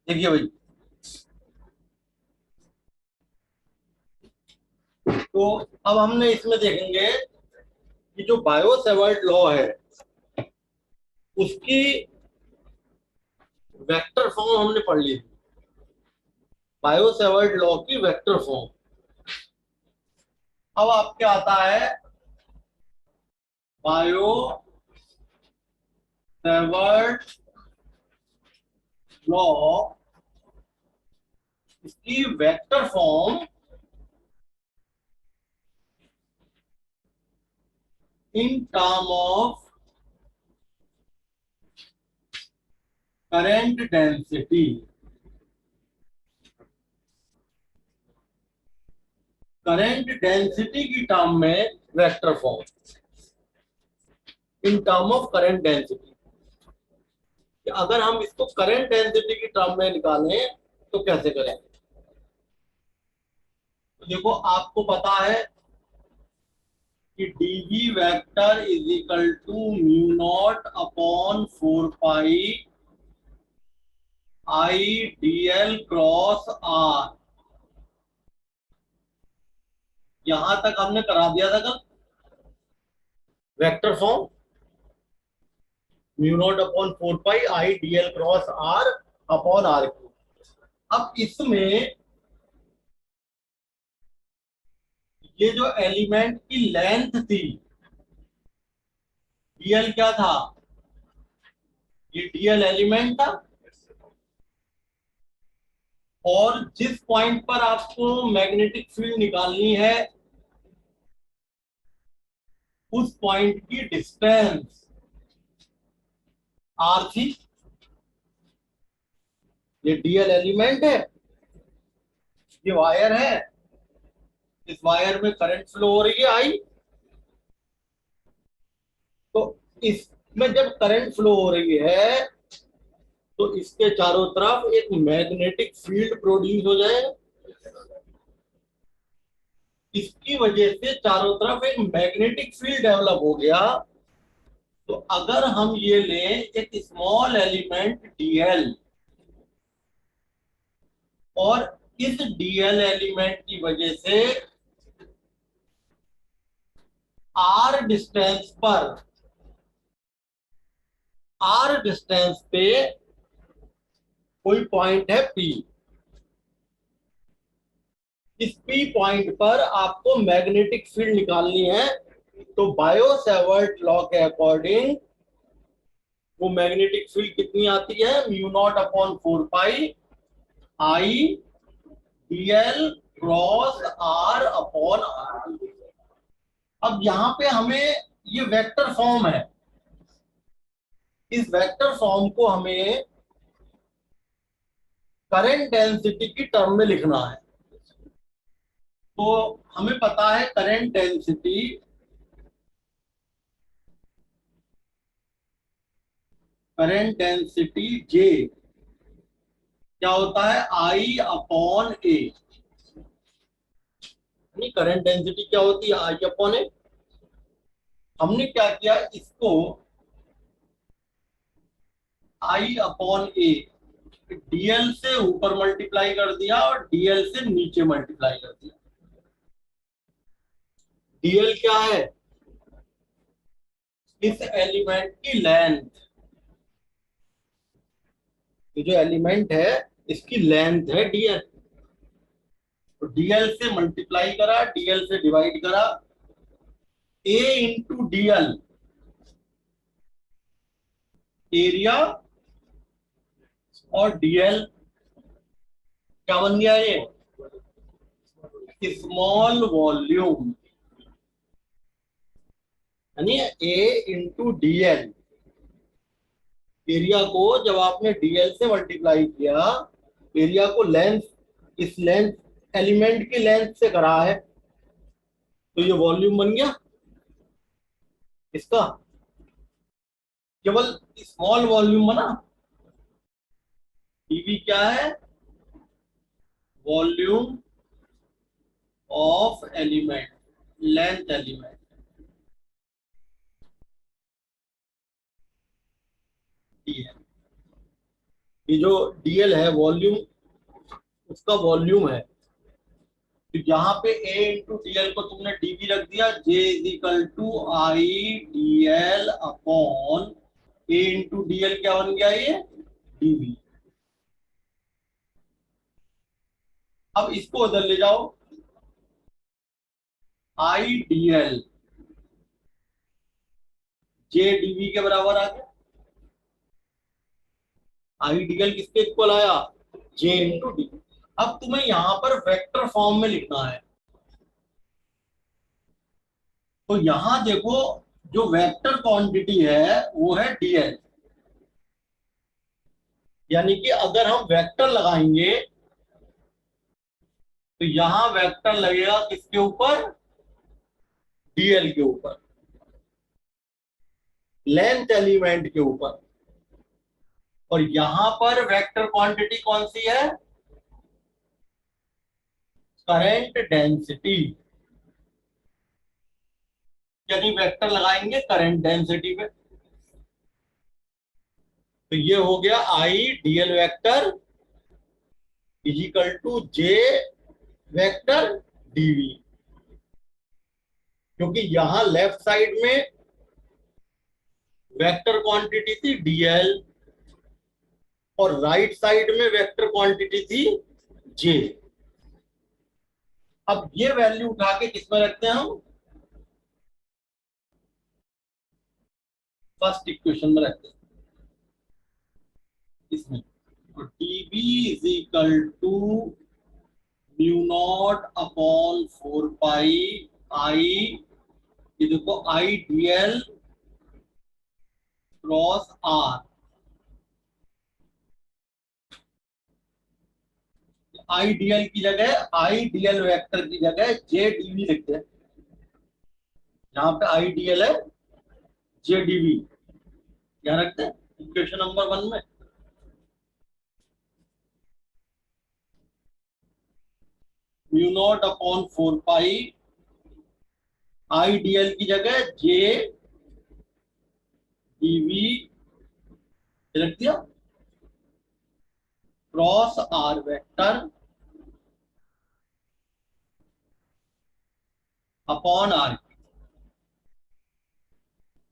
देखिए भाई, तो अब हमने इसमें देखेंगे कि जो बायो सेवर्ट लॉ है उसकी वेक्टर फॉर्म हमने पढ़ ली थी। बायो सेवर्ट लॉ की वेक्टर फॉर्म। अब आपके आता है बायो सेवर्ट लॉ, इसकी vector form in term of current density. Current density की टर्म में vector form in term of current density. अगर हम इसको करंट डेंसिटी की टर्म में निकालें तो कैसे करेंगे? तो देखो, आपको पता है कि dv vector is equal to mu naught upon 4 pi I dl cross r। यहां तक हमने करा दिया था कल। Vector form mu naught upon 4 pi I dl cross r upon r cube. अब इसमें ये जो एलिमेंट की लेंथ थी, dl क्या था? ये dl एलिमेंट था, और जिस पॉइंट पर आपको मैग्नेटिक फील्ड निकालनी है उस पॉइंट की डिस्टेंस r थी। ये dl एलिमेंट है, ये वायर है, इस वायर में करंट फ्लो हो रही है आई। तो इसमें जब करंट फ्लो हो रही है तो इसके चारों तरफ एक मैग्नेटिक फील्ड प्रोड्यूस हो जाएगा। इसकी वजह से चारों तरफ एक मैग्नेटिक फील्ड डेवलप हो गया। तो अगर हम ये लें एक स्मॉल एलिमेंट dl, और इस dl एलिमेंट की वजह से r डिस्टेंस पे कोई पॉइंट है P। इस P पॉइंट पर आपको मैग्नेटिक फील्ड निकालनी है। तो बायो सेवर्ट लॉ के अकॉर्डिंग वो मैग्नेटिक फील्ड कितनी आती है? Mu naught upon 4 pi I dl cross r upon r। अब यहां पे हमें ये वेक्टर फॉर्म है, इस वेक्टर फॉर्म को हमें करंट डेंसिटी की टर्म में लिखना है। तो हमें पता है करंट डेंसिटी J क्या होता है? I upon A. Current density क्या होती है? I अपॉन ए। हमने क्या किया, इसको I अपॉन ए dl से ऊपर मल्टीप्लाई कर दिया और dl से नीचे मल्टीप्लाई कर दिया। dl क्या है? इस एलिमेंट की लेंथ। ये जो एलिमेंट है इसकी लेंथ है dl। तो dl से मल्टीप्लाई करा, dl से डिवाइड करा, a इंटू dl एरिया, और dl क्या बन गया? ये स्मॉल वॉल्यूम, यानी a इंटू dl। एरिया को जब आपने dl से मल्टीप्लाई किया, एरिया को लेंथ, इस लेंथ एलिमेंट की लेंथ से करा है, तो ये वॉल्यूम बन गया इसका। केवल स्मॉल वॉल्यूम बना। dv क्या है? Volume of element, length element dl। ये जो डीएल है वॉल्यूम, उसका वॉल्यूम है। तो यहाँ पे ए इंटू डीएल को तुमने डीवी रख दिया, J is equal to I dl upon A into dl क्या बन गया ये, डीवी। अब इसको उधर ले जाओ, आई डीएल जे डीवी के बराबर आ गया। आई डीएल किसके इक्वल आया, जे इंटू डीवी। अब तुम्हें यहां पर वेक्टर फॉर्म में लिखना है। तो यहां देखो, जो वेक्टर क्वांटिटी है वो है डीएल। यानी कि अगर हम वेक्टर लगाएंगे तो यहां वेक्टर लगेगा किसके ऊपर, डीएल के ऊपर, लेंथ एलिमेंट के ऊपर। और यहां पर वेक्टर क्वांटिटी कौन सी है, करंट डेंसिटी। यानी वेक्टर लगाएंगे करंट डेंसिटी पे। तो ये हो गया I dl vector equal to J vector dV. क्योंकि यहां लेफ्ट साइड में वेक्टर क्वांटिटी थी डीएल और राइट साइड में वेक्टर क्वांटिटी थी जे। अब ये वैल्यू उठा के किसमें रखते हैं हम, फर्स्ट इक्वेशन में रखते हैं इसमें। तो dB is equal to mu naught upon 4 pi I, ये देखो I dl cross r. I dl की जगह, आई डीएल वेक्टर की जगह जे डीवी लिखते हैं। जहां पे आई डीएल है जे डीवी क्या रखते हैं इक्वेशन नंबर 1 में। Mu naught upon 4 pi I dl की जगह जे डीवी रख दिया, cross r vector upon r.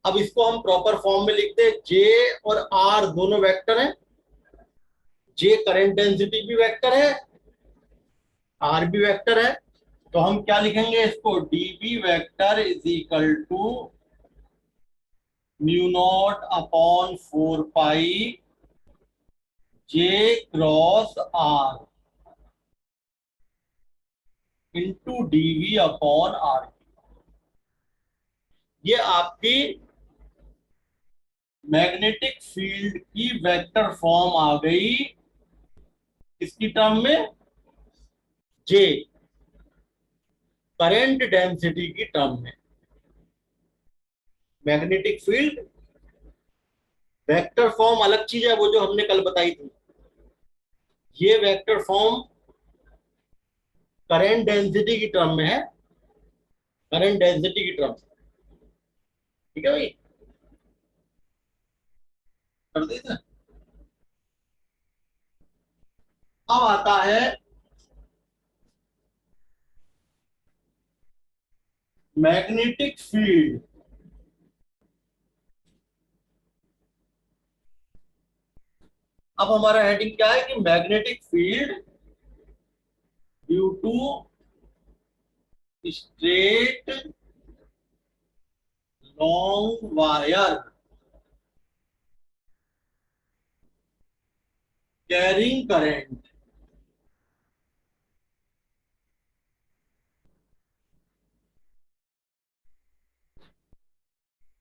अब इसको हम प्रॉपर फॉर्म में लिखते हैं, जे और आर दोनों वेक्टर हैं। जे करंट डेंसिटी भी वेक्टर है, आर भी वेक्टर है। तो हम क्या लिखेंगे इसको, dB vector is equal to mu naught upon 4 pi J cross R into dV upon R. ये आपकी मैग्नेटिक फील्ड की वेक्टर फॉर्म आ गई इसकी टर्म में, जे करंट डेंसिटी की टर्म में। मैग्नेटिक फील्ड वेक्टर फॉर्म अलग चीज है, वो जो हमने कल बताई थी। ये वेक्टर फॉर्म करंट डेंसिटी की टर्म में है, करंट डेंसिटी की टर्म। ठीक है भाई, कर देते हैं। अब आता है मैग्नेटिक फील्ड। अब हमारा हेडिंग क्या है कि magnetic field due to straight long wire carrying current.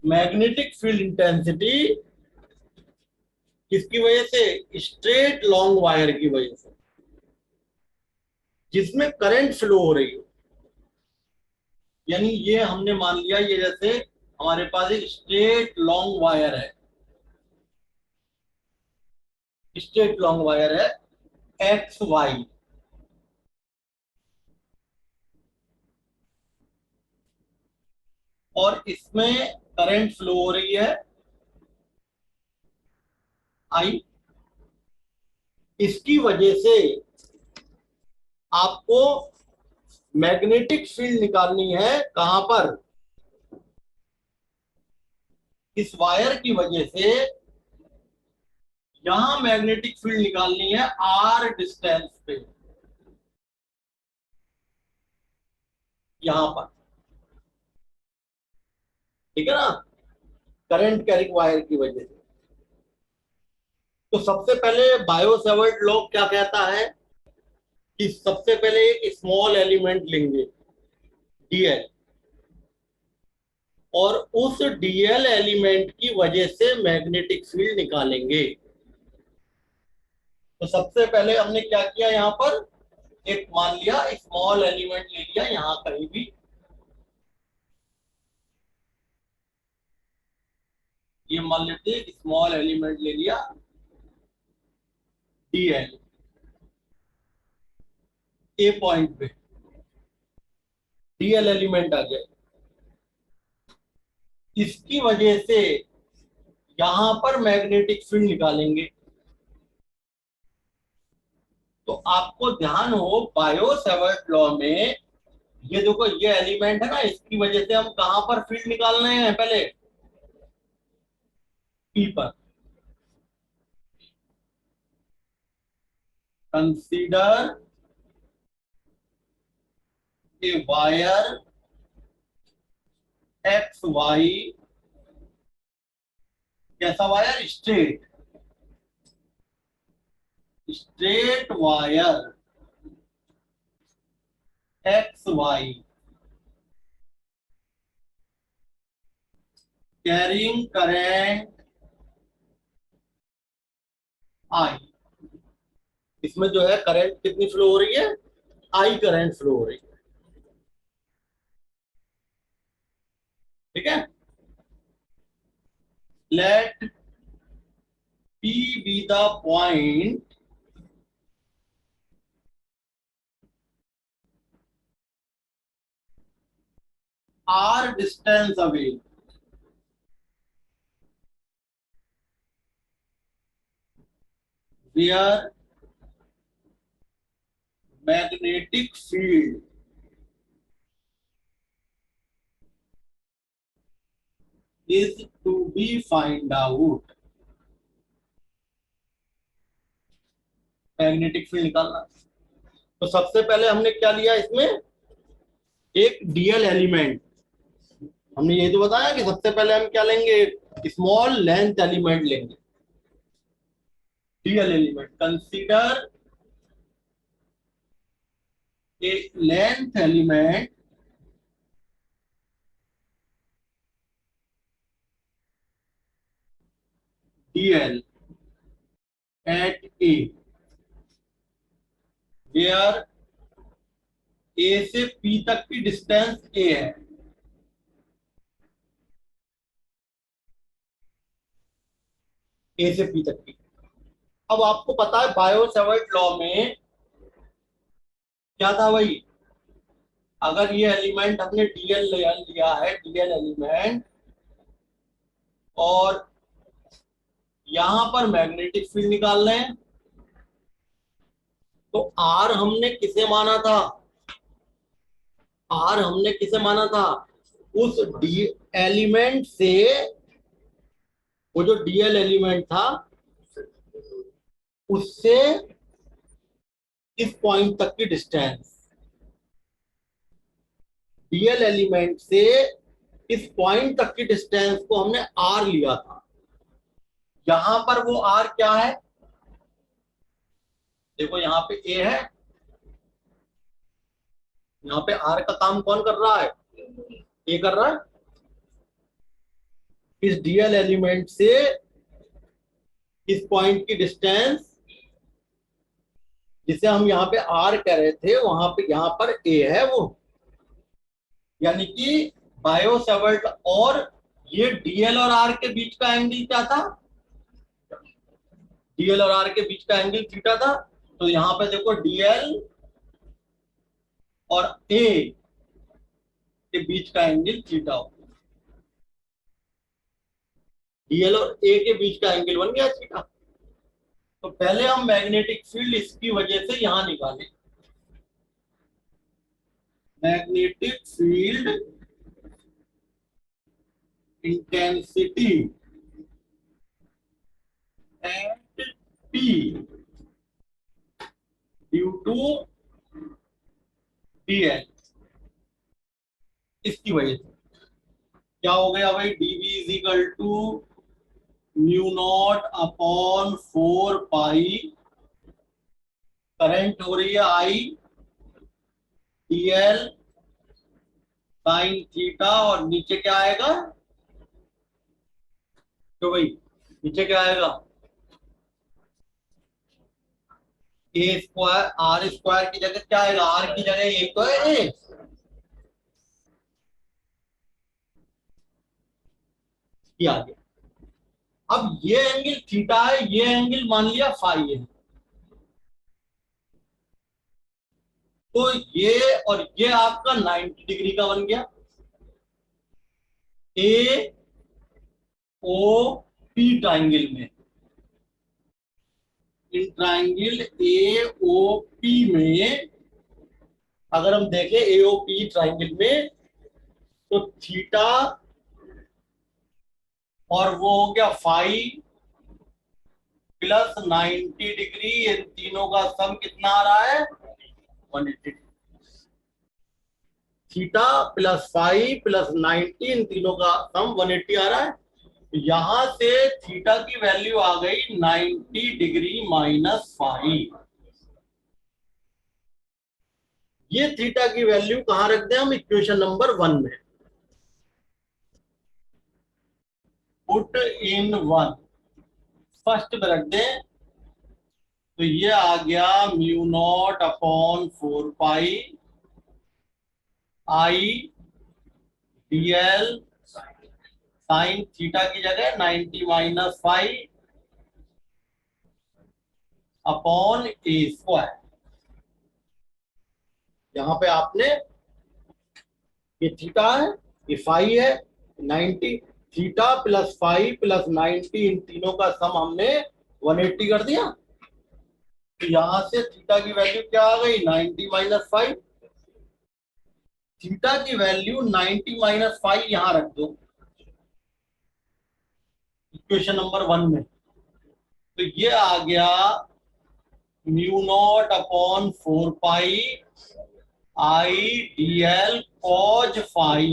Magnetic field intensity किसकी वजह से, स्ट्रेट लॉन्ग वायर की वजह से, जिसमें करंट फ्लो हो रही हो। यानी ये हमने मान लिया, ये जैसे हमारे पास एक स्ट्रेट लॉन्ग वायर है, स्ट्रेट लॉन्ग वायर है एक्स वाई। और इसमें करंट फ्लो हो रही है आई। इसकी वजह से आपको मैग्नेटिक फील्ड निकालनी है कहां पर, इस वायर की वजह से यहां मैग्नेटिक फील्ड निकालनी है आर डिस्टेंस पे, यहां पर, ठीक है ना, करंट कैरिंग वायर की वजह से। तो सबसे पहले बायो सेवर्ट लॉ क्या कहता है कि सबसे पहले एक स्मॉल एलिमेंट लेंगे, डीएल, और उस डीएल एलिमेंट की वजह से मैग्नेटिक फील्ड निकालेंगे। तो सबसे पहले हमने क्या किया, यहां पर एक मान लिया, स्मॉल एलिमेंट ले लिया यहां कहीं भी, ये मान लेते हैं स्मॉल एलिमेंट ले लिया डीएल, ए पॉइंट पे डीएल एलिमेंट आ गया। इसकी वजह से यहां पर मैग्नेटिक फील्ड निकालेंगे। तो आपको ध्यान हो बायो सेवर्ट लॉ में, ये देखो ये एलिमेंट है ना, इसकी वजह से हम कहां पर फील्ड निकालने हैं पहले, पी पर। Consider a wire X Y, कैसा wire, straight, straight wire X Y carrying current I. इसमें जो है करंट कितनी फ्लो हो रही है, आई करंट फ्लो हो रही है, ठीक है। Let P be the point R distance away where magnetic field is to be find out। Magnetic field निकालना। तो सबसे पहले हमने क्या लिया इसमें, एक डीएल एलिमेंट। हमने ये तो बताया कि सबसे पहले हम क्या लेंगे, स्मॉल लेंथ एलिमेंट लेंगे, dl element. Consider a length element dl at A, where A से पी तक की डिस्टेंस ए है। ए से पी तक की। अब आपको पता है बायो सेवर्ट लॉ में क्या था भाई, अगर ये एलिमेंट हमने डीएल लिया है, डीएल एलिमेंट, और यहां पर मैग्नेटिक फील्ड निकाल रहे हैं, तो आर हमने किसे माना था, आर हमने किसे माना था, उस डी एलिमेंट से, वो जो डीएल एलिमेंट था उससे इस पॉइंट तक की डिस्टेंस, डीएल एलिमेंट से इस पॉइंट तक की डिस्टेंस को हमने आर लिया था। यहां पर वो आर क्या है, देखो यहाँ पे ए है, यहाँ पे आर का काम कौन कर रहा है, ए कर रहा है। इस डीएल एलिमेंट से इस पॉइंट की डिस्टेंस, जिसे हम यहाँ पे आर कह रहे थे, वहां पे यहाँ पर ए है वो, यानी कि बायो सेवर्ट, और ये डीएल और आर के बीच का एंगल क्या था, डीएल और आर के बीच का एंगल थीटा था। तो यहां पे देखो डीएल और ए के बीच का एंगल थीटा हो, डीएल और ए के बीच का एंगल बन गया थीटा। तो पहले हम मैग्नेटिक फील्ड इसकी वजह से यहां निकालें। Magnetic field intensity at P due to dL, इसकी वजह से क्या हो गया भाई, dV is equal to mu naught upon 4 pi, current हो रही है आई, डीएल साइन थीटा, और नीचे क्या आएगा, तो भाई नीचे क्या आएगा, ए स्क्वायर, आर स्क्वायर की जगह क्या आएगा, आर की जगह एक तो है ए, ये आ गया। अब ये एंगल थीटा है, ये एंगल मान लिया फाई है, तो ये और ये आपका 90 डिग्री का बन गया। ए ओ पी ट्राइंगल में, in triangle A O P में अगर हम देखें, ए ओ पी ट्राइंगल में, तो थीटा और वो हो गया फाई प्लस 90 डिग्री, इन तीनों का सम कितना आ रहा है, 180। थीटा प्लस फाई प्लस 90, इन तीनों का सम 180 आ रहा है। यहां से थीटा की वैल्यू आ गई 90 डिग्री माइनस फाइव। ये थीटा की वैल्यू कहां रख दें हम, इक्वेशन नंबर 1 में, पुट इन 1 फर्स्ट में रख दें, तो ये आ गया mu naught upon 4 pi I DL sine theta की जगह 90 माइनस फाइव अपॉन ए स्क्वायर। यहां पे आपने, ये थीटा है, ये फाई है, 90, थीटा प्लस फाई प्लस 90, इन तीनों का सम हमने 180 कर दिया। तो यहां से थीटा की वैल्यू क्या आ गई, 90 माइनस फाइव। थीटा की वैल्यू 90 माइनस फाइव यहां रख दो इक्वेशन नंबर 1 में, तो ये आ गया mu naught upon 4 pi I DL cause phi.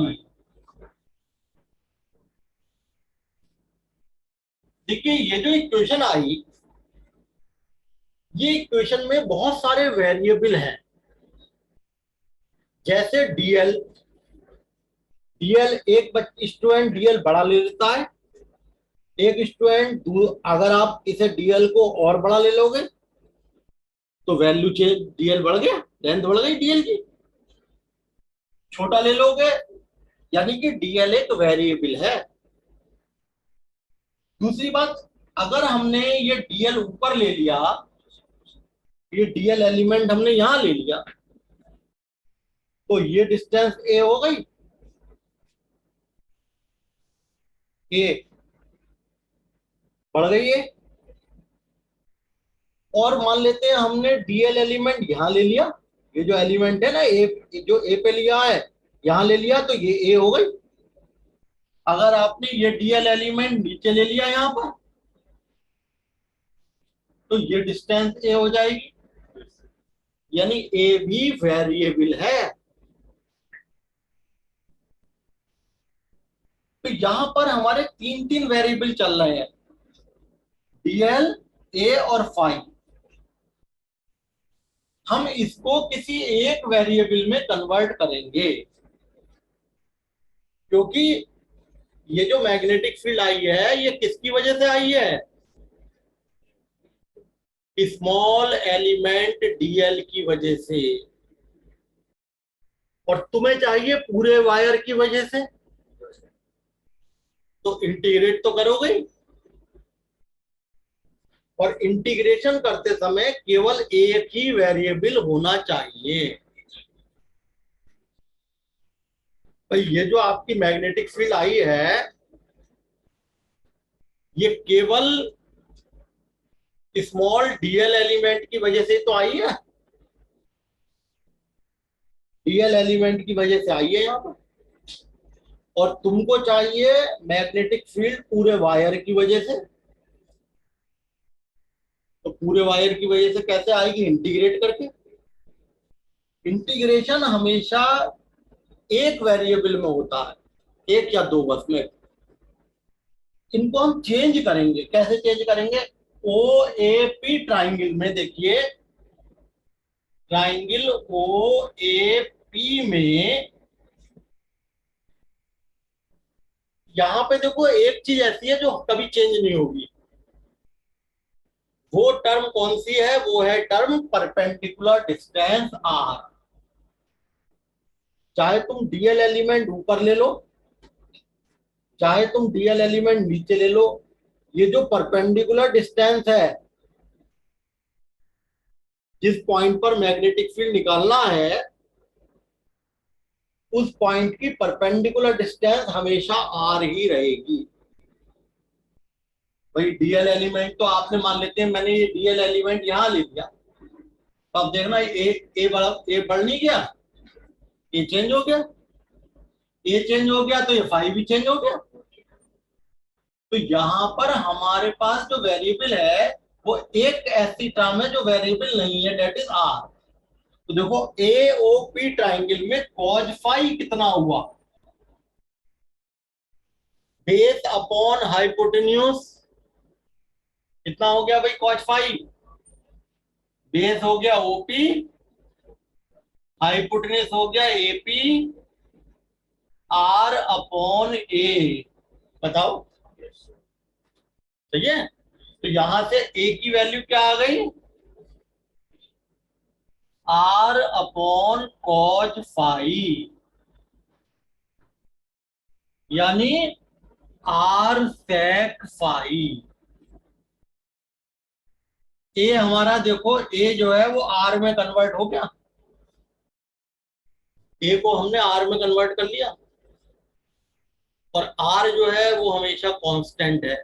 देखिए ये जो इक्वेशन आई, ये इक्वेशन में बहुत सारे वेरिएबल हैं, जैसे डीएल, डीएल एक स्टूडेंट डीएल बड़ा ले लेता है, एक स्टूडेंट, अगर आप इसे डीएल को और बड़ा ले लोगे तो वैल्यू चेंज, डीएल बढ़ गया, लेंथ बढ़ गई डीएल की, छोटा ले लोगे, यानी कि डीएल एक वेरिएबल है। दूसरी बात, अगर हमने ये डीएल ऊपर ले लिया, ये डीएल एलिमेंट हमने यहां ले लिया, तो ये डिस्टेंस ए हो गई, ए बढ़ गई है। और मान लेते हैं हमने डीएल एलिमेंट यहां ले लिया, ये जो एलिमेंट है ना ए, जो ए पे लिया है यहां ले लिया, तो ये ए हो गई। अगर आपने ये डीएल एलिमेंट नीचे ले लिया यहां पर, तो ये डिस्टेंस ए हो जाएगी, यानी ए भी वेरिएबल है। तो यहां पर हमारे तीन तीन वेरिएबल चल रहे हैं, डीएल, ए और फाई। हम इसको किसी एक वेरिएबल में कन्वर्ट करेंगे, क्योंकि ये जो मैग्नेटिक फील्ड आई है, ये किसकी वजह से आई है, स्मॉल एलिमेंट डीएल की वजह से, और तुम्हें चाहिए पूरे वायर की वजह से, तो इंटीग्रेट तो करोगे ही। और इंटीग्रेशन करते समय केवल एक ही वेरिएबल होना चाहिए। भाई ये जो आपकी मैग्नेटिक फील्ड आई है, ये केवल स्मॉल डीएल एलिमेंट की वजह से तो आई है, डीएल एलिमेंट की वजह से आई है यहाँ पर। और तुमको चाहिए मैग्नेटिक फील्ड पूरे वायर की वजह से। तो पूरे वायर की वजह से कैसे आएगी? इंटीग्रेट करके। इंटीग्रेशन हमेशा एक वेरिएबल में होता है, एक या दो बस में। इनको हम चेंज करेंगे। कैसे चेंज करेंगे? ओ ए पी ट्राइंगल में देखिए, ट्राइंगल ओ ए पी में यहां पे देखो एक चीज ऐसी है जो कभी चेंज नहीं होगी। वो टर्म कौन सी है? वो है टर्म परपेंडिकुलर डिस्टेंस आर। चाहे तुम डीएल एलिमेंट ऊपर ले लो, चाहे तुम डीएल एलिमेंट नीचे ले लो, ये जो परपेंडिकुलर डिस्टेंस है, जिस पॉइंट पर मैग्नेटिक फील्ड निकालना है, उस पॉइंट की परपेंडिकुलर डिस्टेंस हमेशा आर ही रहेगी। भाई डीएल एलिमेंट तो आपने मान लेते हैं, मैंने ये डीएल एलिमेंट यहां ले लिया, तो अब देखना ए बढ़ नहीं गया, ये चेंज हो गया, ये चेंज हो गया तो ये फाइव भी चेंज हो गया। तो यहां पर हमारे पास जो वेरिएबल है वो एक ऐसी टर्म है जो वेरिएबल नहीं है, डेट इज आर। तो देखो ए ओ पी ट्राइंगल में कॉज फाई कितना हुआ? बेस अपॉन हाइपोटेन्यूज कितना हो गया भाई? Cause phi. बेस हो गया ओपी, हाइपोटेन्यूज हो गया एपी, आर अपॉन ए। बताओ सही है? तो यहां से ए की वैल्यू क्या आ गई? आर अपॉन कॉज फाई, यानी आर सेक फाई। ए हमारा देखो, ए जो है वो आर में कन्वर्ट हो गया, ए को हमने आर में कन्वर्ट कर लिया, और आर जो है वो हमेशा कांस्टेंट है।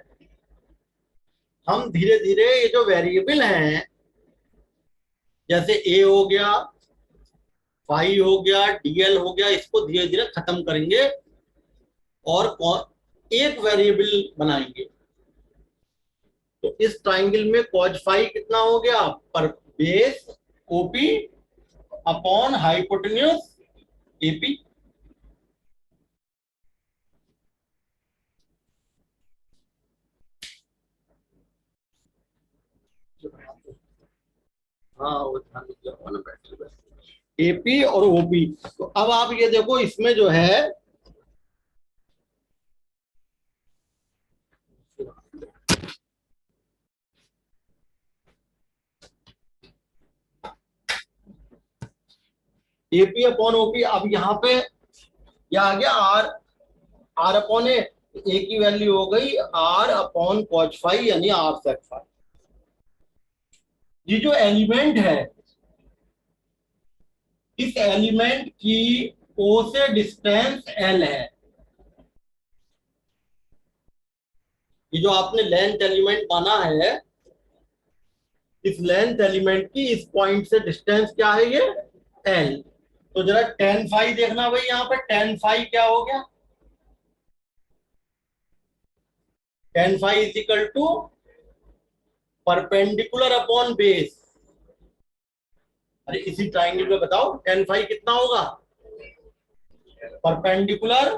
हम धीरे धीरे ये जो वेरिएबल हैं, जैसे ए हो गया, फाई हो गया, डीएल हो गया, इसको धीरे धीरे खत्म करेंगे और एक वेरिएबल बनाएंगे। तो इस ट्राइंगल में कॉज फाई कितना हो गया? पर base OP upon hypotenuse AP. हाँ वो ध्यान दिया होगा ना, बैटरी एपी और ओपी। तो अब आप ये देखो, इसमें जो है एपी अपॉन ओपी, अब यहाँ पे क्या आ गया? आर, आर अपॉन ए। ए की वैल्यू हो गई आर अपॉन कॉज फाई, यानी आर सेक फाई। ये जो एलिमेंट है, इस एलिमेंट की ओ से डिस्टेंस एल है। ये जो आपने लेंथ एलिमेंट माना है, इस लेंथ एलिमेंट की इस पॉइंट से डिस्टेंस क्या है? ये एल। तो जरा टेन फाई देखना भाई, यहाँ पे टेन फाई क्या हो गया? Tan phi is equal to perpendicular upon base. अरे इसी ट्राइंगल में बताओ टेन फाई कितना होगा? परपेंडिकुलर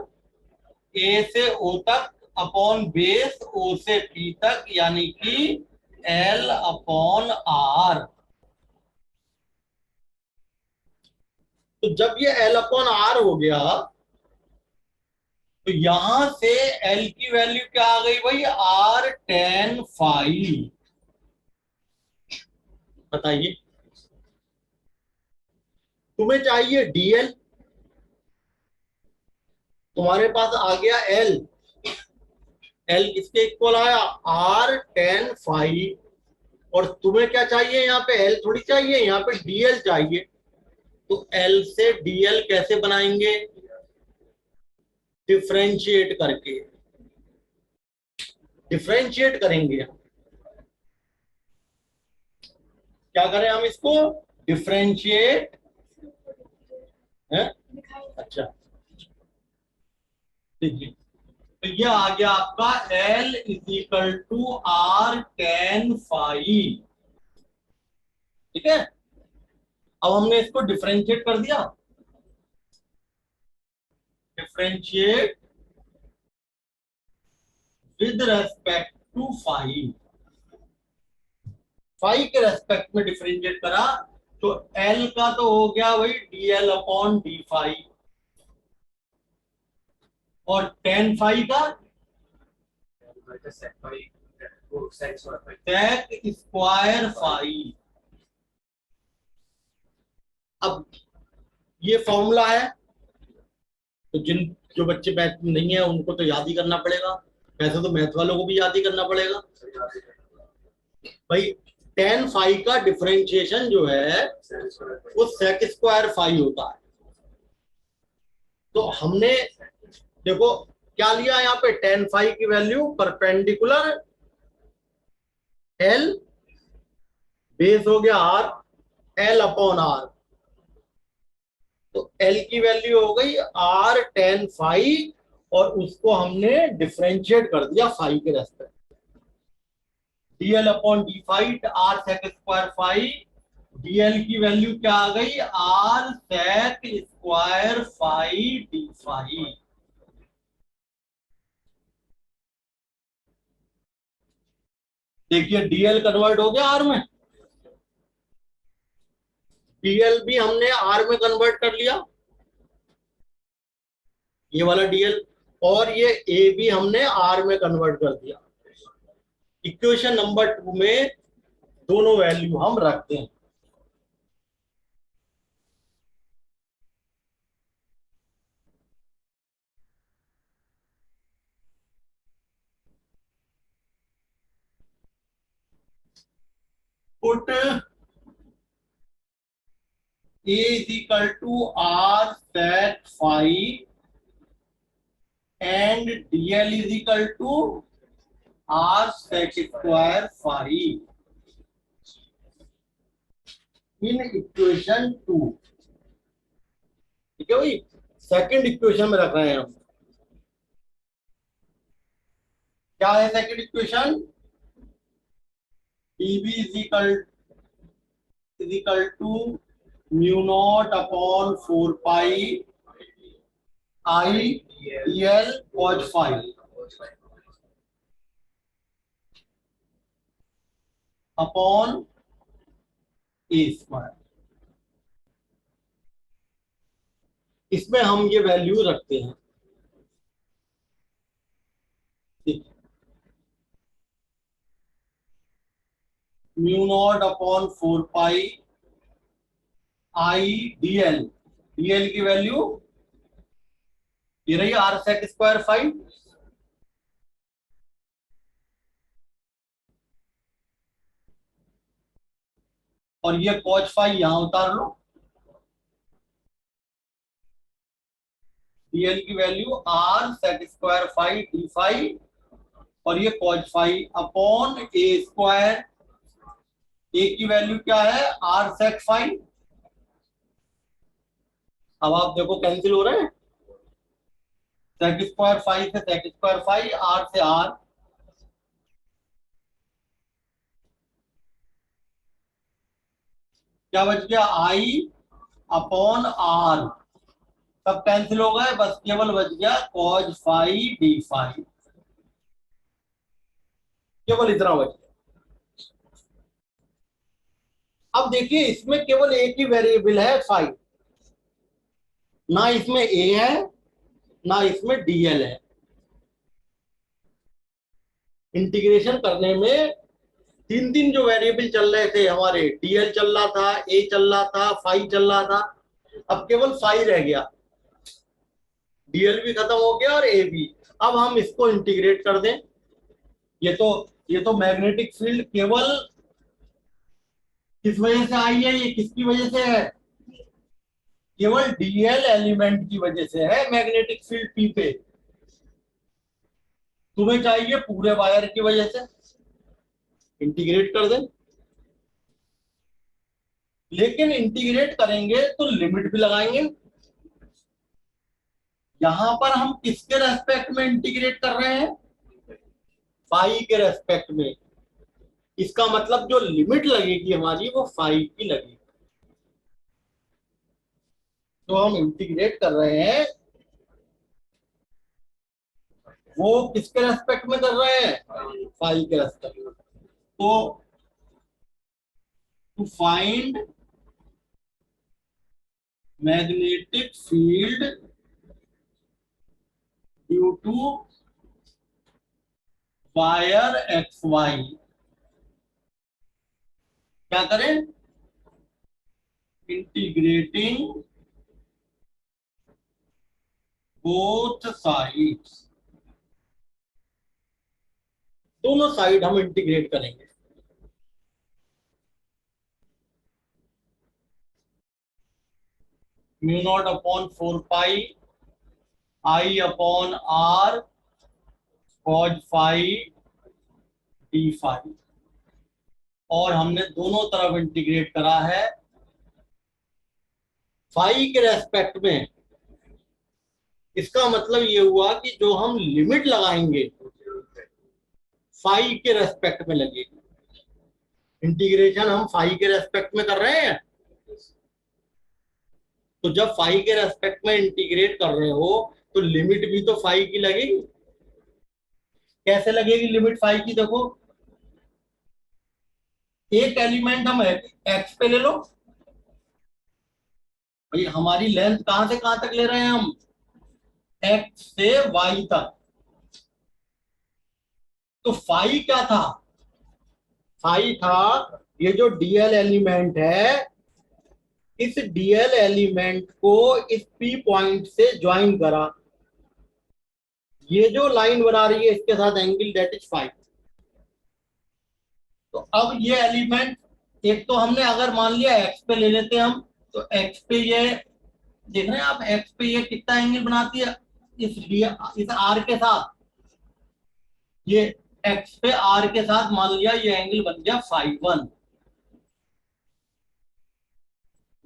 ए से ओ तक अपॉन बेस ओ से पी तक, यानी कि एल अपॉन आर। तो जब ये एल अपॉन आर हो गया, तो यहां से एल की वैल्यू क्या आ गई भाई? R tan phi. बताइए, तुम्हें चाहिए डीएल, तुम्हारे पास आ गया एल। एल किसके इक्वल आया? R tan phi. और तुम्हें क्या चाहिए? यहाँ पे एल थोड़ी चाहिए, यहाँ पे डीएल चाहिए। तो एल से डीएल कैसे बनाएंगे? डिफ्रेंशिएट करके। डिफ्रेंशिएट करेंगे। क्या करें हम इसको? डिफरेंशिएट है। अच्छा, देखिए, तो ये आ गया आपका L is equal to R tan phi. ठीक है, अब हमने इसको डिफरेंशिएट कर दिया। Differentiate with respect to phi, phi के रेस्पेक्ट में डिफरेंशिएट करा, तो L का तो हो गया वही dl अपॉन डी फाइव, और टेन फाइव का sec स्क्वायर फाइव। अब ये फॉर्मूला है, तो जो बच्चे मैथ में नहीं है उनको तो याद ही करना पड़ेगा, वैसे तो मैथ वालों को भी याद ही करना पड़ेगा भाई। टेन फाइव का डिफरेंशिएशन जो है वो सेक स्क्वायर फाइव होता है। तो हमने देखो क्या लिया यहाँ पे, टेन फाइव की वैल्यू परपेंडिकुलर एल, बेस हो गया आर, एल अपॉन आर, तो एल की वैल्यू हो गई आर टेन फाइव, और उसको हमने डिफरेंशिएट कर दिया फाइव के respect, dL upon D phi, R sec square phi, dL की वैल्यू क्या आ गई, R sec square phi D phi. देखिए डीएल कन्वर्ट हो गया आर में, डीएल भी हमने आर में कन्वर्ट कर लिया, ये वाला डीएल, और ये ए भी हमने आर में कन्वर्ट कर दिया। इक्वेशन नंबर टू में दोनों वैल्यू हम रखते हैं। Put A is equal to R sec phi and DL is equal to R sec square phi in equation two. ठीक है भाई, सेकंड इक्वेशन में रख रहे हैं हम। क्या है second equation? dB is equal to mu naught upon four pi I l cos five upon A square. इसमें हम ये वैल्यू रखते हैं। ठीक, mu naught upon four pi I dl, dl की वैल्यू ये रही आर सेक स्क्वायर फाइव, और ये कॉज फाइव यहां उतार लो, डीएल की value R sec square phi D phi, और ये cos five upon A square. A की वैल्यू क्या है, आर सेक फाइव। अब आप देखो कैंसिल हो रहे हैं, सेक स्क्वायर फाइव से सेक स्क्वायर फाइव, आर से आर, क्या बच गया, आई अपॉन आर, सब कैंसिल हो गए, बस केवल बच गया कॉज फाइव डी फाइव, केवल इतना बच गया। अब देखिए इसमें केवल एक ही वेरिएबल है फाइव, ना इसमें ए है ना इसमें डीएल है। इंटीग्रेशन करने में तीन तीन जो वेरिएबल चल रहे थे हमारे, डीएल चल रहा था, ए चल रहा था, फाइव चल रहा था, अब केवल फाइव रह गया, डीएल भी खत्म हो गया और ए भी। अब हम इसको इंटीग्रेट कर दें। ये तो मैग्नेटिक फील्ड केवल किस वजह से आई है, ये किसकी वजह से है, केवल डीएल एलिमेंट की वजह से है मैग्नेटिक फील्ड पी पे। तुम्हें चाहिए पूरे वायर की वजह से, इंटीग्रेट कर दें। लेकिन इंटीग्रेट करेंगे तो लिमिट भी लगाएंगे। यहां पर हम किसके रेस्पेक्ट में इंटीग्रेट कर रहे हैं? फाई के रेस्पेक्ट में। इसका मतलब जो लिमिट लगेगी हमारी वो फाई की लगेगी। तो हम इंटीग्रेट कर रहे हैं वो किसके रेस्पेक्ट में कर रहे हैं? फाई के रेस्पेक्ट में। तो to find magnetic field due to wire X Y, क्या करें? इंटीग्रेटिंग बोथ साइड्स, दोनों साइड हम इंटीग्रेट करेंगे। Mu naught upon 4 pi I upon R cos phi D phi, और हमने दोनों तरफ इंटीग्रेट करा है फाई के रेस्पेक्ट में। इसका मतलब ये हुआ कि जो हम लिमिट लगाएंगे फाई के रेस्पेक्ट में लगेगी। इंटीग्रेशन हम फाई के रेस्पेक्ट में कर रहे हैं, तो जब फाई के रेस्पेक्ट में इंटीग्रेट कर रहे हो तो लिमिट भी तो फाई की लगेगी। कैसे लगेगी लिमिट फाई की? देखो, एक एलिमेंट हम एक्स पे ले लो भाई, हमारी लेंथ कहां से कहां तक ले रहे हैं हम? एक्स से वाई तक। तो फाई क्या था? फाई था ये जो डीएल एलिमेंट है, इस डीएल एलिमेंट को इस पी पॉइंट से ज्वाइन करा। ये जो लाइन बना रही है इसके साथ एंगल, दैट इज फाई। तो अब ये एलिमेंट, एक तो हमने अगर मान लिया एक्स पे ले लेते हैं हम, तो एक्स पे ये देख रहे हैं आप, एक्स पे ये कितना एंगल बनाती है इस आर के साथ? ये एक्स पे आर के साथ मान लिया ये एंगल बन गया फाई 1।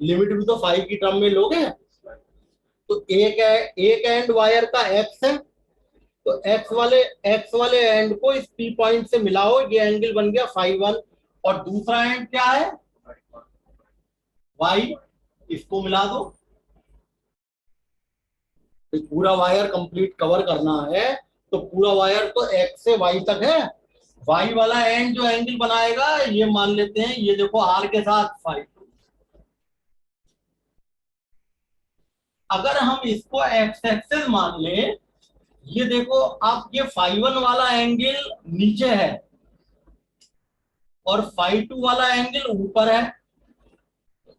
लिमिट भी तो फाई की टर्म में लोगे। तो एक एंड वायर का एक्स है, तो एक्स वाले एंड को इस पी पॉइंट से मिलाओ, ये एंगल बन गया फाई 1। और दूसरा एंड क्या है? वाई, इसको मिला दो। तो पूरा वायर कंप्लीट कवर करना है, तो पूरा वायर तो एक्स से वाई तक है। वाई वाला एंड जो एंगल बनाएगा ये मान लेते हैं, ये देखो आर के साथ फाई। अगर हम इसको एक्स एक्सेस मान लें, ये देखो आप, ये फाई 1 वाला एंगल नीचे है और फाई 2 वाला एंगल ऊपर है।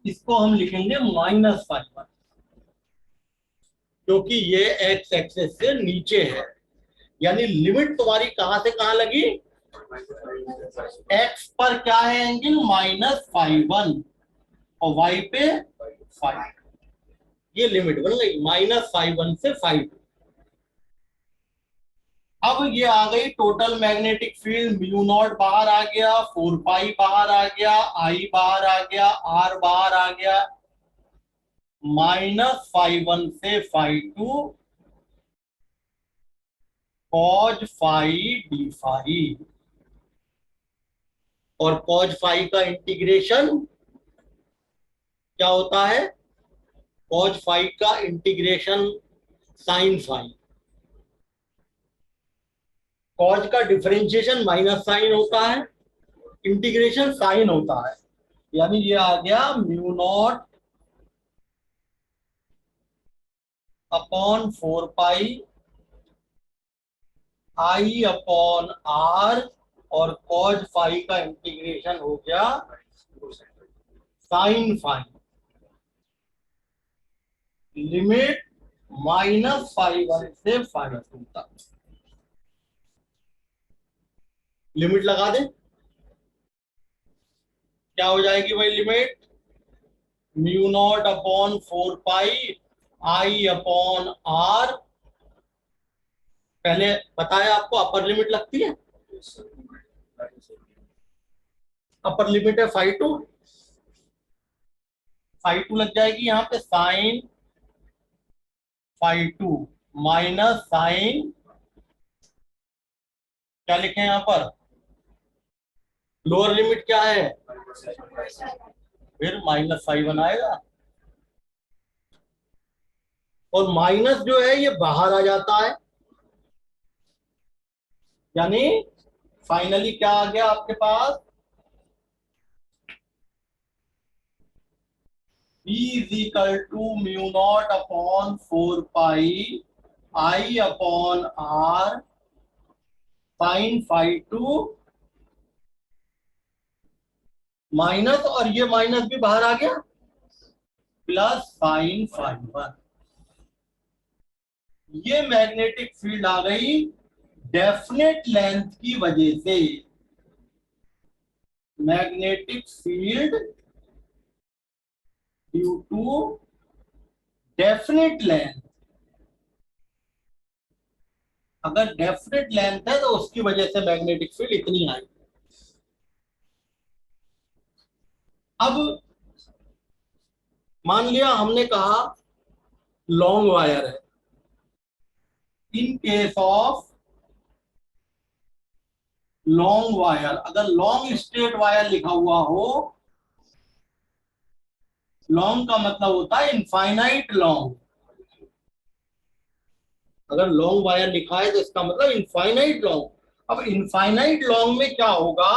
इसको हम लिखेंगे -फाई 1, क्योंकि ये एक्स एक्सेस से नीचे है। यानी लिमिट तुम्हारी कहां से कहां लगी? एक्स पर क्या है एंगल? -फाई 1, और वाई पे फाई। ये लिमिट बन गई -फाई 1 से फाई 2। अब ये आ गई total magnetic field. Mu not बाहर आ गया, 4 पाई बाहर आ गया, आई बाहर आ गया, आर बाहर आ गया, -फाई 1 से phi 2 cos phi D phi. और कॉज फाई का इंटीग्रेशन क्या होता है? कॉज फाई का इंटीग्रेशन साइन फाई। कॉज का डिफरेंशिएशन माइनस साइन होता है, इंटीग्रेशन साइन होता है। यानी ये आ गया mu naught upon 4 pi I upon R, और कॉज फाई का इंटीग्रेशन हो गया साइन फाई। लिमिट -फाई 1 से फाई 2 तक। लिमिट लगा दें, क्या हो जाएगी भाई limit? Mu naught upon 4 pi I upon R. पहले बताया आपको अपर लिमिट लगती है, अपर लिमिट है फाई 2, फाई टू लग जाएगी यहाँ पे, sine phi two minus sine, क्या लिखे हैं यहाँ पर, लोअर लिमिट क्या है, फिर माइनस फाइव बनाएगा, और माइनस जो है ये बाहर आ जाता है, यानी फाइनली क्या आ गया आपके पास, b is equal to mu naught upon 4 pi I upon R sine phi two minus, और ये माइनस भी बाहर आ गया, प्लस साइन फाई वन। ये मैग्नेटिक फील्ड आ गई डेफिनेट लेंथ की वजह से, magnetic field due to definite length. अगर डेफिनेट लेंथ है तो उसकी वजह से मैग्नेटिक फील्ड इतनी आई। अब मान लिया हमने कहा लॉन्ग वायर है, in case of long wire, अगर लॉन्ग स्ट्रेट वायर लिखा हुआ हो, लॉन्ग का मतलब होता है इनफाइनाइट लॉन्ग, अगर लॉन्ग वायर लिखा है तो इसका मतलब इनफाइनाइट लॉन्ग। अब इनफाइनाइट लॉन्ग में क्या होगा,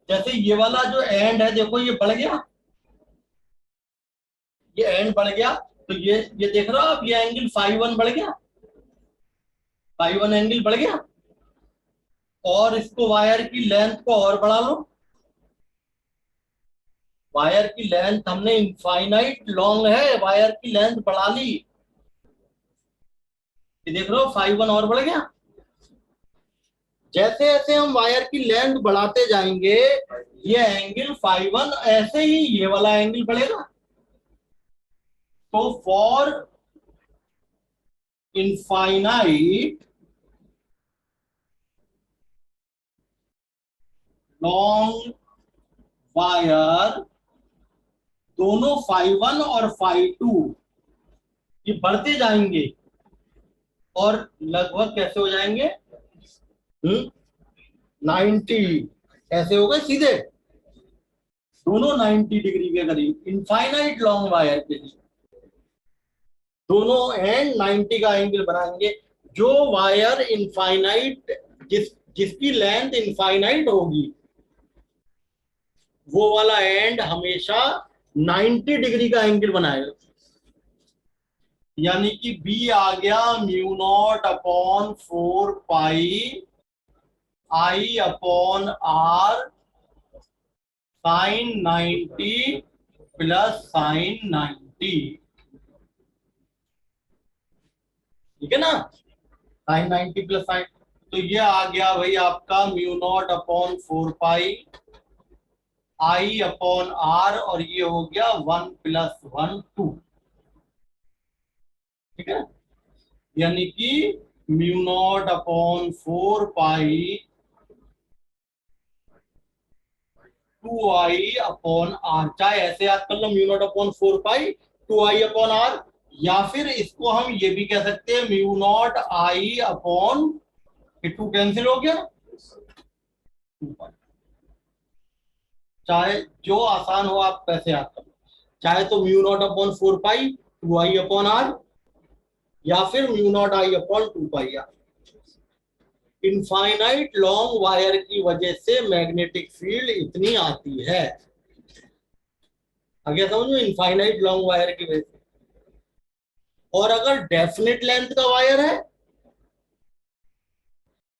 जैसे ये वाला जो एंड है देखो ये बढ़ गया, ये एंड बढ़ गया, तो ये देख रहे हो आप, ये एंगल फाई वन बढ़ गया, फाई वन एंगल बढ़ गया, और इसको वायर की लेंथ को और बढ़ा लो, वायर की लेंथ हमने इनफाइनाइट लॉन्ग है, वायर की लेंथ बढ़ा ली, ये देख रहे हो फाई वन और बढ़ गया। जैसे जैसे हम वायर की लेंथ बढ़ाते जाएंगे, ये एंगल फाई वन ऐसे ही ये वाला एंगल बढ़ेगा। तो फॉर इनफाइनाइट लॉन्ग वायर, दोनों फाई वन और फाई टू ये बढ़ते जाएंगे, और लगभग कैसे हो जाएंगे, 90, ऐसे हो गए सीधे, दोनों 90 डिग्री के करीब, इनफाइनाइट लॉन्ग वायर के लिए दोनों एंड 90 का एंगल बनाएंगे। जो वायर इनफाइनाइट, जिसकी लेंथ इनफाइनाइट होगी, वो वाला एंड हमेशा 90 डिग्री का एंगल बनाएगा, यानी कि बी आ गया mu naught upon 4 pi I upon R sine 90 plus sine 90, ठीक है ना, साइन 90 प्लस साइन, तो ये आ गया भाई आपका mu naught upon 4 pi I upon R, और ये हो गया 1+1 2, ठीक है, यानी कि mu naught upon 4 pi 2 I upon r, चाहे ऐसे याद कर लो mu naught upon 4 pi 2 I upon are, या फिर इसको हम ये भी कह सकते हैं म्यू नॉट आई अपॉन, ये 2 कैंसिल हो गया, 2 पाई, चाहे जो आसान हो आप कैसे याद कर लो, चाहे तो mu naught upon 4 pi 2 I upon are, या फिर mu naught I upon 2 pi R. Infinite long wire की वजह से मैग्नेटिक फील्ड इतनी आती है, आगे समझो, इनफाइनाइट लॉन्ग वायर की वजह से। और अगर डेफिनेट लेंथ का वायर है,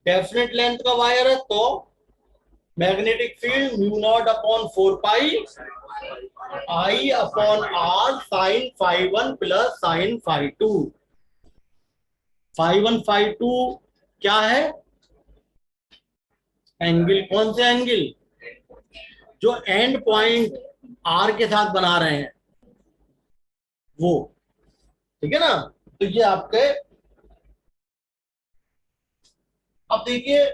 डेफिनेट लेंथ का वायर है, तो magnetic field mu naught upon 4 pi I upon R sine phi one plus sine phi two. Phi one phi two क्या है, एंगल, कौन से एंगल, जो एंड पॉइंट आर के साथ बना रहे हैं वो, ठीक है ना, तो ये आपके, अब देखिए,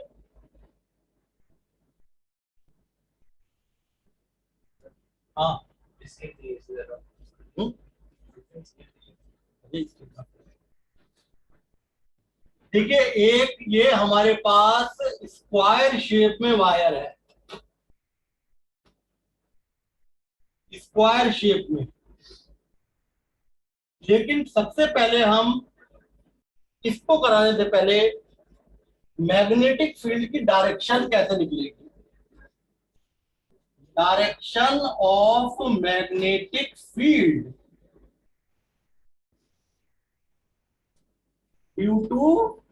हाँ, हम्म? ठीक है, एक ये हमारे पास स्क्वायर शेप में वायर है, स्क्वायर शेप में। लेकिन सबसे पहले हम इसको कराने से पहले मैग्नेटिक फील्ड की डायरेक्शन कैसे निकलेगी। Direction of magnetic field due to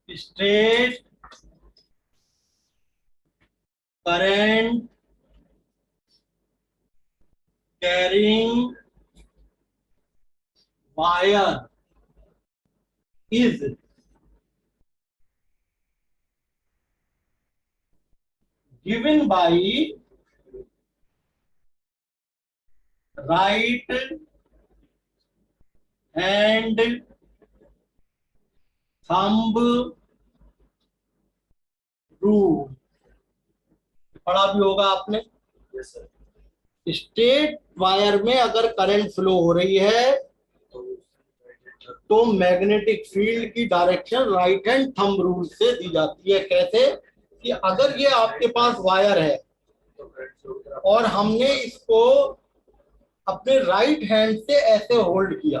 straight current carrying wire is given by right hand thumb rule। पढ़ा भी होगा आपने। Yes sir. स्ट्रेट वायर में अगर करंट फ्लो हो रही है तो मैग्नेटिक फील्ड की direction right hand thumb rule से दी जाती है। कैसे कि अगर ये आपके पास वायर है और हमने इसको अपने राइट हैंड से ऐसे होल्ड किया,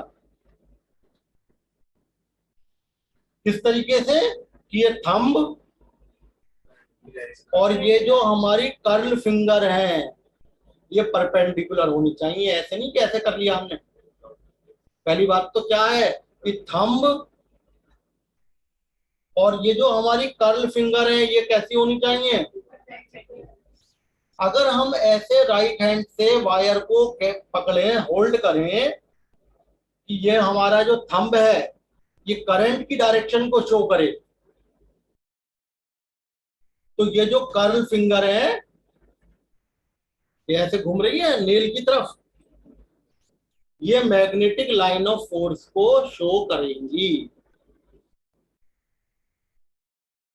किस तरीके से कि ये थंब और ये जो हमारी कर्ल फिंगर है ये परपेंडिकुलर होनी चाहिए। ऐसे नहीं कैसे कर लिया हमने। पहली बात तो क्या है कि थंब और ये जो हमारी कर्ल फिंगर है ये कैसी होनी चाहिए। अगर हम ऐसे राइट हैंड से वायर को पकड़े होल्ड करें कि ये हमारा जो थंब है ये करंट की डायरेक्शन को शो करे, तो ये जो कर्ल फिंगर है ये ऐसे घूम रही है नेल की तरफ, ये मैग्नेटिक लाइन ऑफ फोर्स को शो करेंगी।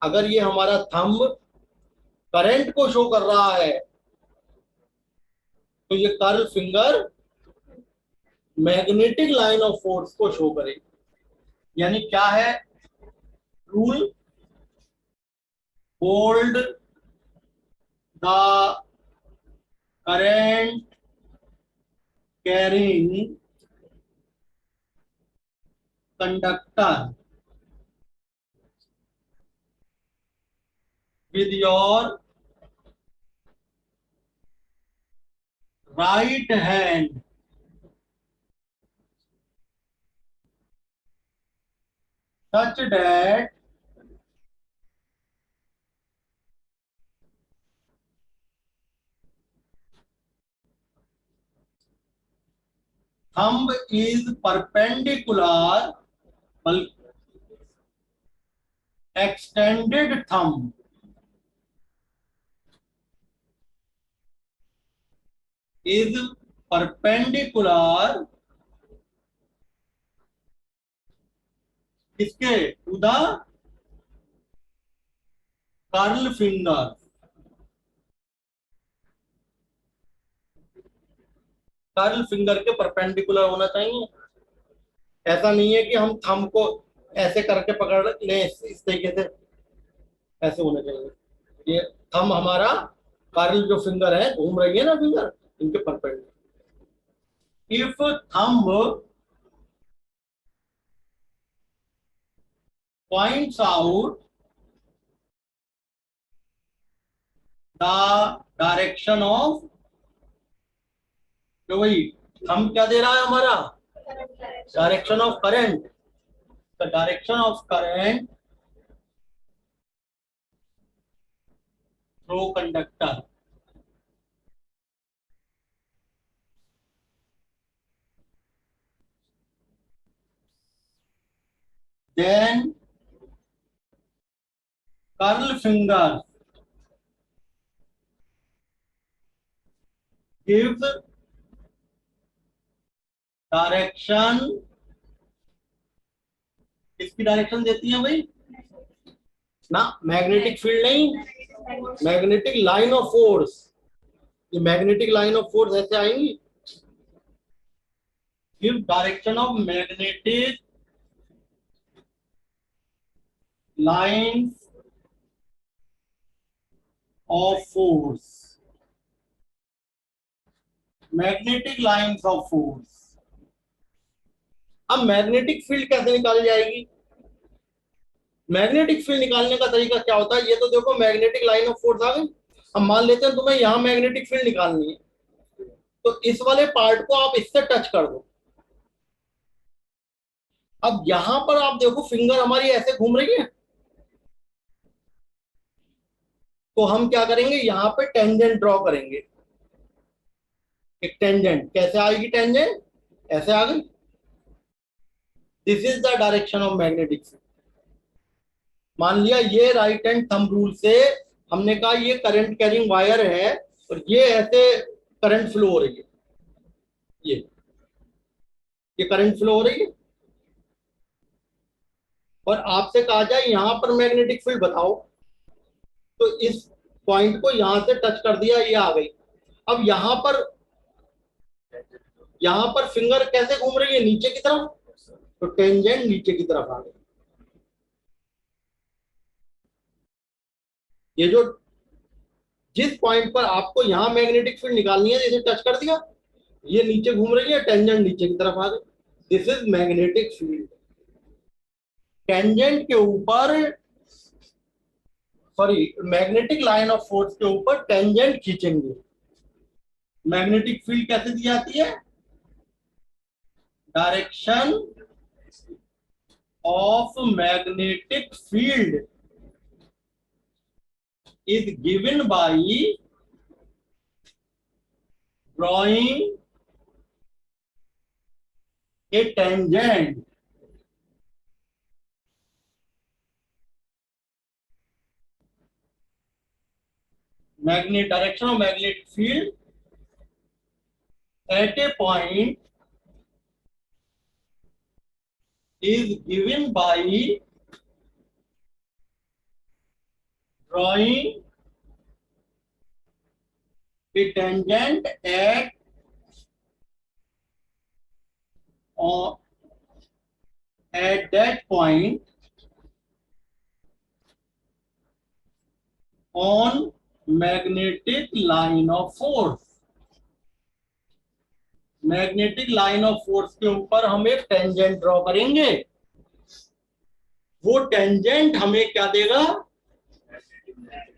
अगर ये हमारा थंब करंट को शो कर रहा है तो ये curl finger magnetic line of force को शो करेगी। यानी क्या है rule, hold the current carrying conductor with your right hand such that thumb is perpendicular, extended thumb is perpendicular किसके to the curl finger. Curl finger के perpendicular होना चाहिए। ऐसा नहीं है कि हम थंब को ऐसे करके पकड़ ले, इस तरीके से ऐसे होने चाहिए। ये थंब हमारा कर्ल जो फिंगर है घूम रही है ना फिंगर, इनके perpendicular. If thumb points out the direction of, तो वही हम क्या दे रहा है हमारा direction of current, the direction of current through conductor. Then curl finger gives direction, किसकी डायरेक्शन देती है भाई ना, मैग्नेटिक फील्ड नहीं, मैग्नेटिक लाइन ऑफ फोर्स। ये मैग्नेटिक लाइन ऑफ फोर्स ऐसे आएंगी। Give direction of magnetic lines of force, magnetic lines of force. अब मैग्नेटिक फील्ड कैसे निकाली जाएगी? मैग्नेटिक फील्ड निकालने का तरीका क्या होता है? ये तो देखो मैग्नेटिक लाइन ऑफ फोर्स आ गई। अब मान लेते हैं तुम्हें यहां मैग्नेटिक फील्ड निकालनी है, तो इस वाले पार्ट को आप इससे टच कर दो। अब यहां पर आप देखो फिंगर हमारी ऐसे घूम रही है, तो हम क्या करेंगे, यहां पे टेंजेंट ड्रॉ करेंगे। एक टेंजेंट कैसे आएगी? टेंजेंट ऐसे आ गई। This is the direction of magnetic field. मान लिया ये राइट हैंड थंब रूल से हमने कहा ये करंट कैरिंग वायर है, और ये ऐसे करंट फ्लो हो रही है। ये ये करंट फ्लो हो रही है, और आपसे कहा जाए यहां पर मैग्नेटिक फील्ड बताओ, तो इस पॉइंट को यहां से टच कर दिया, ये आ गई। अब यहां पर फिंगर कैसे घूम रही है? नीचे की तरफ, तो टेंजेंट नीचे की तरफ आ गई। ये जो जिस पॉइंट पर आपको यहां मैग्नेटिक फील्ड निकालनी है, जैसे टच कर दिया, ये नीचे घूम रही है, टेंजेंट नीचे की तरफ आ गई। This is magnetic field. Tangent के ऊपर, sorry, magnetic line of force के ऊपर टेंजेंट खींचेंगे। मैग्नेटिक फील्ड कैसे दी जाती है? Direction of magnetic field is given by drawing a tangent magnet direction of magnetic field at a point is given by drawing a tangent uh, at that point on magnetic line of force। Magnetic line of force के ऊपर हम एक tangent draw करेंगे। वो tangent हमें क्या देगा?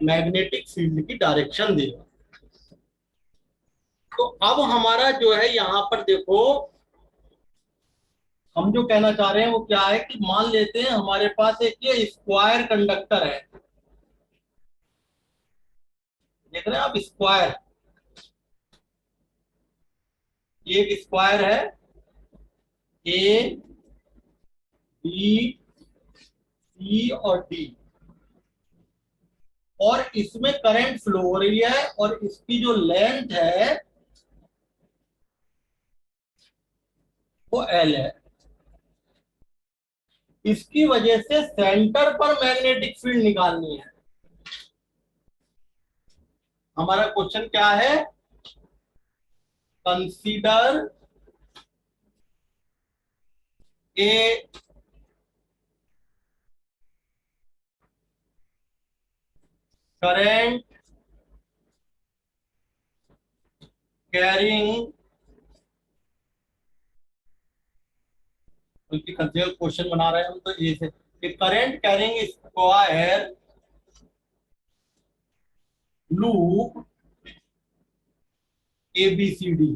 Magnetic field की डायरेक्शन देगा। तो अब हमारा जो है यहां पर देखो, हम जो कहना चाह रहे हैं वो क्या है कि मान लेते हैं हमारे पास एक ये स्क्वायर कंडक्टर है। देख रहे हैं आप? स्क्वायर, ये एक स्क्वायर है, ए बी सी और डी, और इसमें करंट फ्लो हो रही है, और इसकी जो लेंथ है वो एल है। इसकी वजह से सेंटर पर मैग्नेटिक फील्ड निकालनी है। हमारा क्वेश्चन क्या है? कंसीडर ए करंट कैरिंग, बल्कि कंसेप्ट क्वेश्चन बना रहे हैं हम, तो ये से current carrying square loop ABCD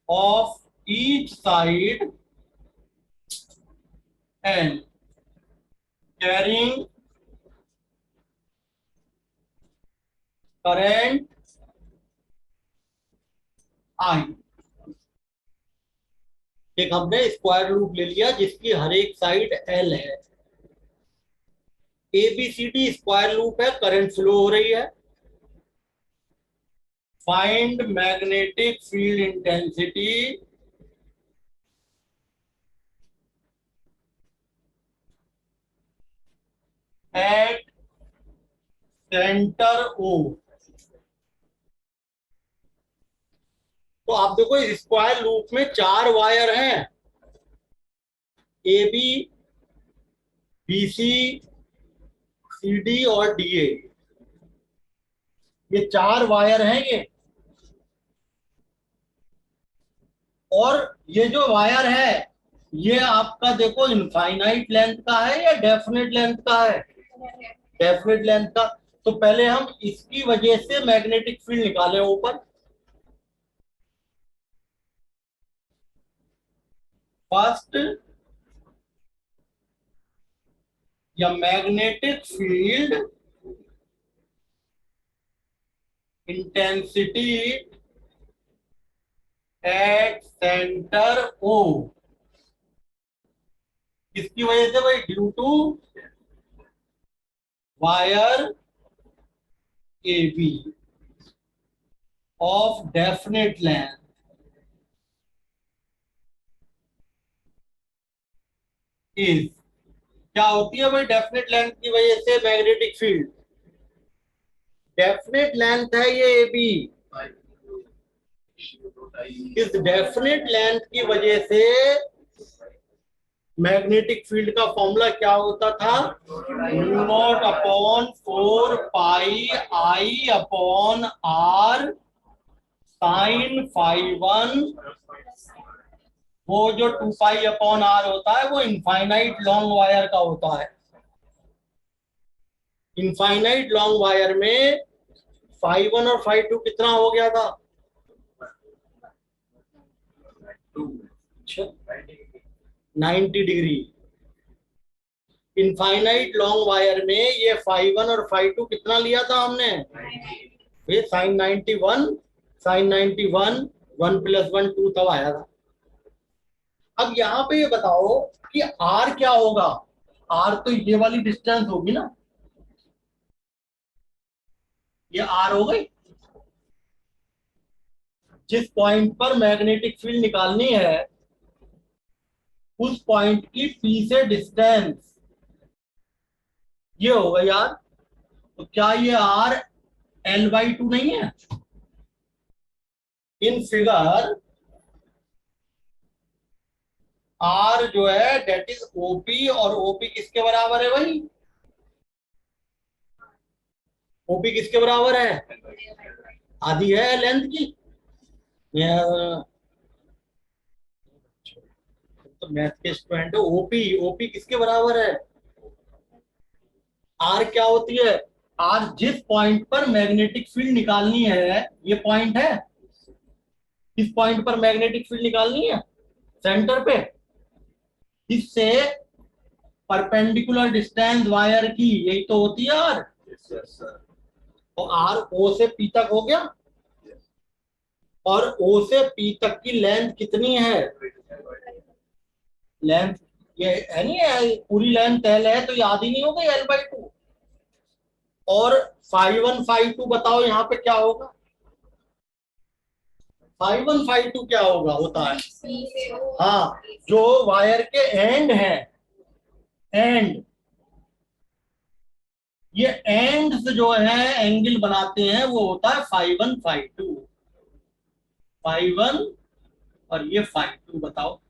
of each side and carrying current I। एक हमने स्क्वायर लूप ले लिया जिसकी हर एक साइड L है। ABCD स्क्वायर लूप है, करंट फ्लो हो रही है। Find magnetic field intensity at centre O। तो आप देखो स्क्वायर लूप में 4 वायर हैं, A B, B C, C D और डी ए। ये 4 वायर हैं ये। और ये जो वायर है ये आपका देखो इनफाइनाइट लेंथ का है या डेफिनेट लेंथ का है? डेफिनेट लेंथ का। तो पहले हम इसकी वजह से मैग्नेटिक फील्ड निकालें ऊपर। फर्स्ट, या magnetic field intensity at centre O, किसकी वजह से भाई? Due to wire A B of definite length is, क्या होती है भाई डेफिनेट लेंथ की वजह से मैग्नेटिक फील्ड? डेफिनेट लेंथ है ये ए बी। इस डेफिनेट लेंथ की वजह से मैग्नेटिक फील्ड का फॉर्मूला क्या होता था? Mu naught upon 4 pi I upon R sine phi one. वो जो 2 पाई अपॉन आर होता है वो इनफाइनाइट लॉन्ग वायर का होता है। इनफाइनाइट लॉन्ग वायर में फाई वन और फाई टू कितना हो गया था? 90 डिग्री। इनफाइनाइट लॉन्ग वायर में ये फाई वन और फाई टू कितना लिया था हमने? फिर साइन 91, साइन 91, 1 + 1 2 तब आया था। अब यहाँ पे ये बताओ कि आर क्या होगा? आर तो ये वाली डिस्टेंस होगी ना, ये आर हो गई। जिस पॉइंट पर मैग्नेटिक फील्ड निकालनी है उस पॉइंट की पी से डिस्टेंस ये होगा यार। तो क्या ये आर L/2 नहीं है? इन फिगर आर जो है डेट इज ओपी, और ओपी किसके बराबर है भाई? ओपी किसके बराबर है? आधी है लेंथ की। तो मैथ के स्टूडेंट, ओपी ओपी किसके बराबर है? आर क्या होती है? आर जिस पॉइंट पर मैग्नेटिक फील्ड निकालनी है, ये पॉइंट है, किस पॉइंट पर मैग्नेटिक फील्ड निकालनी है? सेंटर पे। इससे परपेंडिकुलर डिस्टेंस वायर की यही तो होती है आर। तो आर ओ से पी तक हो गया, और ओ से पी तक की लेंथ कितनी है? लेंथ ये है नहीं है, पूरी लेंथ एल है तो ये आधी नहीं हो गई L/2। और फाई वन फाई टू बताओ यहाँ पे क्या होगा? फाई वन फाई टू क्या होगा होता है? हाँ, जो वायर के एंड है, एंड, ये एंड्स जो है एंगल बनाते हैं वो होता है phi one phi two. Phi one और ये फाई टू बताओ।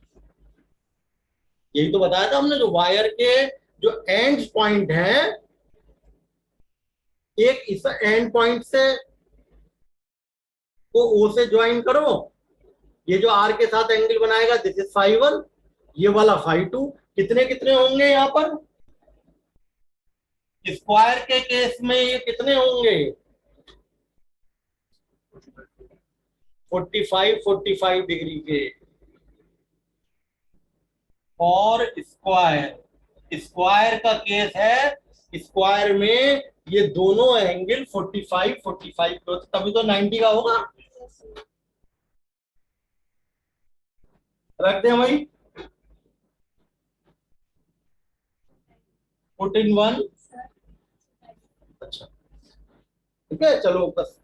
यही तो बताया था हमने, जो वायर के जो एंड पॉइंट है, एक इस एंड पॉइंट से को ओ से ज्वाइन करो, ये जो आर के साथ एंगल बनाएगा दिस इज फाई वन, ये वाला फाई टू। कितने कितने होंगे यहाँ पर? स्क्वायर के केस में ये कितने होंगे? 45 डिग्री के। और स्क्वायर, स्क्वायर का केस है, स्क्वायर में ये दोनों एंगल 45 तभी तो 90 का होगा। रख दें भाई, पुट इन वन। अच्छा, ठीक है, चलो बस।